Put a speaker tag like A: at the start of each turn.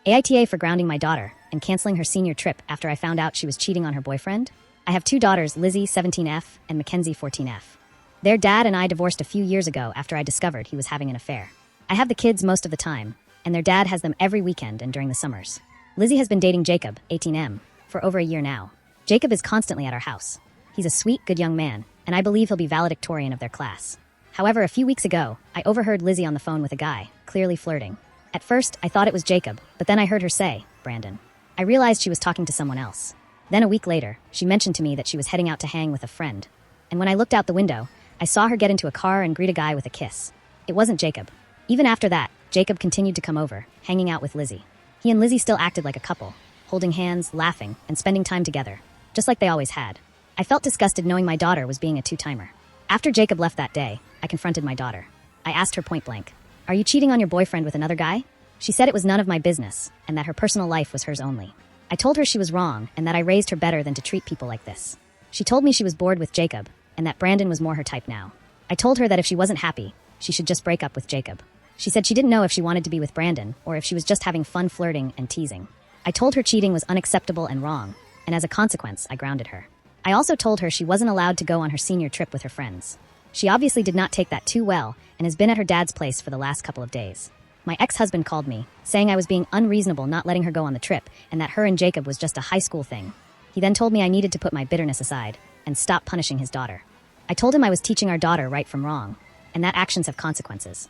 A: AITA for grounding my daughter and canceling her senior trip after I found out she was cheating on her boyfriend. I have two daughters, Lizzie, 17F, and Mackenzie, 14F. Their dad and I divorced a few years ago after I discovered he was having an affair. I have the kids most of the time, and their dad has them every weekend and during the summers. Lizzie has been dating Jacob, 18M, for over a year now. Jacob is constantly at our house. He's a sweet, good young man, and I believe he'll be valedictorian of their class. However, a few weeks ago, I overheard Lizzie on the phone with a guy, clearly flirting. At first, I thought it was Jacob, but then I heard her say, Brandon. I realized she was talking to someone else. Then a week later, she mentioned to me that she was heading out to hang with a friend. And when I looked out the window, I saw her get into a car and greet a guy with a kiss. It wasn't Jacob. Even after that, Jacob continued to come over, hanging out with Lizzie. He and Lizzie still acted like a couple, holding hands, laughing, and spending time together, just like they always had. I felt disgusted knowing my daughter was being a two-timer. After Jacob left that day, I confronted my daughter. I asked her point blank, "Are you cheating on your boyfriend with another guy?" She said it was none of my business, and that her personal life was hers only. I told her she was wrong, and that I raised her better than to treat people like this. She told me she was bored with Jacob, and that Brandon was more her type now. I told her that if she wasn't happy, she should just break up with Jacob. She said she didn't know if she wanted to be with Brandon, or if she was just having fun flirting and teasing. I told her cheating was unacceptable and wrong, and as a consequence, I grounded her. I also told her she wasn't allowed to go on her senior trip with her friends. She obviously did not take that too well, and has been at her dad's place for the last couple of days. My ex-husband called me, saying I was being unreasonable not letting her go on the trip, and that her and Jacob was just a high school thing. He then told me I needed to put my bitterness aside, and stop punishing his daughter. I told him I was teaching our daughter right from wrong, and that actions have consequences.